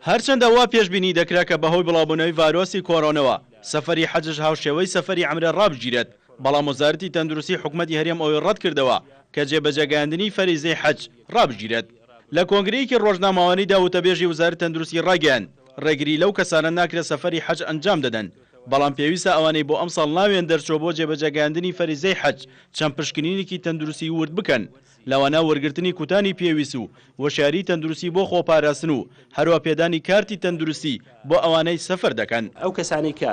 هەرچەندە وا پێشبینی دەکرا کە بەهۆی بڵاوبوونەوەی ڤایرۆسی کۆرۆنەوە سەفەری حەجش هاوشێوەی سەفەری عەمرە ڕابگیرێت، بەڵام وەزارەتی تەندروستی حکوومەتی هەرێم ئەوەی ڕەت کردەوە کە جێبەجێگەیاندنی فەریزەی حەج ڕابگیرێت. لە کۆنگرەیەکی ڕۆژنامەوانیدا وتەبێژی وزارەتی تەندروستی ڕاگەیاند ڕێگری لەو کەسانە ناکرێت سەفەری حەج ئەنجام دەدەن، بەڵام پێویستە ئەوانەی بۆ ئەم ساڵ ناوێن دەرچۆ بۆ جێبەجێگەیاندنی فەریزەی حەج چەند پشکنینێکی تەندروستی ورد بکەن، لەوانە وەرگرتنی کوتانی پێویست و وەشیاری تەندروستی بۆ خۆپاراستن و هەروە پێدانی کارتی تەندروستی بۆ ئەوانەی سەفەر دەکەن. ئەو کەسانی کە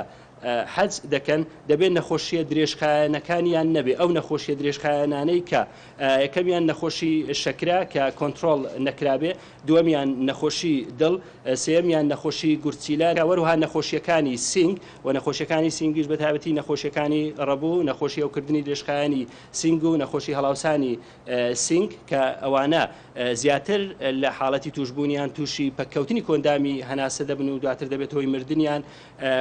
حەج دەکەن دەبێت نەخۆشیە درێژخایەنەکانیان نەبێ، ئەو نەخۆشیە درێژخایەنانەی کە یەکەمیان نەخۆشی شەکرا کە کۆنتترۆل نەکرابێ، دووەمیان نەخۆشی دڵ، سێمیان نەخۆشی گورچیلە، وەروها نەخۆشیەکانی سینگ و نەخۆشیەکانی سینگیش بەتابەتی نەخۆشیەکانی ڕەبوو، نەخۆشی ئەوکردنی درێژخایەنی سینگ و نەخۆشی هەڵاوسانی سینگ کە ئەوانە زیاتر لە حاڵەتی توشببوونیان تووشی پەککەوتنی کۆندامی هەناسە دەبن و دواتر دەبێت هۆی مردنیان،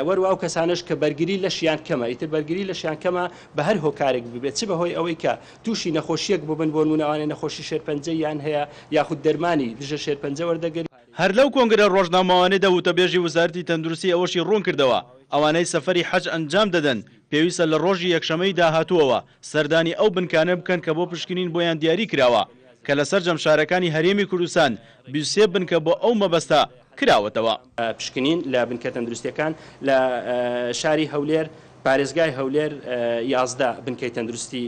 وەروە ئەو کەسانش کە بەرگری لە شیان کەمە، ئیتر بەرگری لە شیان کەمە بە هەر هۆکارێک ببێت، چ بەهۆی ئەوەی کە تووشی نەخۆشیەک ببن بۆ نمونەوانێ نەخۆشی شێرپەنجەیان هەیە یاخود دەرمانی دژە شێرپەنجە وەردەگرن. هەر لەو کۆنگرە ڕۆژنامەوانەیەدا وتەبێژی وزارەتی تەندروستی ئەوەشی ڕوون کردەوە ئەوانەی سەفەری حەج ئەنجام دەدەن پێویستە لە ڕۆژی یەکشەمەی داهاتووەوە سەردانی ئەو بنکانە بکەن کە بۆ پشکنین بۆیان دیاری کراوە کە لەسەر جەمشارەکانی هەرێمی کوردستان 23 بنکە بۆ ئەو مەبەستە کراوەتەوە. پشکنین لە بنکە تەندروستیەکان لە شاری هەولێر، پارێزگای هەولێر 11 بنکەی تەندروستی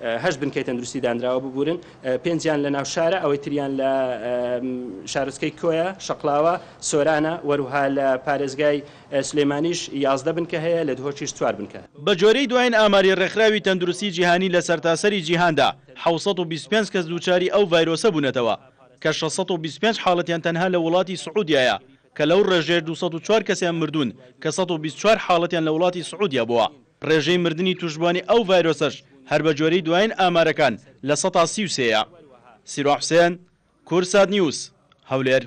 8 بنکەی تەندروستی دانراوە ببورن، 5یان لە ناو شارە، ئەوەی تریان لە شارۆچکەی کۆیە، شەقلاوە، سۆرانە، وەروها لە پارێزگای سلێمانیش 11 بنکە هەیە، لە دهۆچیش 4 بنکە. بە جۆرەی دوایین ئاماری ڕێکخراوی تەندروستی جیهانی لە سەرتاسەری جیهاندا 725 کەس دووچاری ئەو ڤایرۆسە بوونەتەوە کە 625 حاڵەتیان تەنها لە وڵاتی سعودیایە کە لەو ڕێژەیە 204 کەسیان مردوون کە 124 حاڵەتیان لە وڵاتی سعودیا بووە. ڕێژەی مردنی توشبوانی ئەو ڤایرۆسەش هەر بە جۆرەی دوایین ئامارەکان لە 133ە. سیرۆ حوسێن، کورسات نیوز، هەولێر.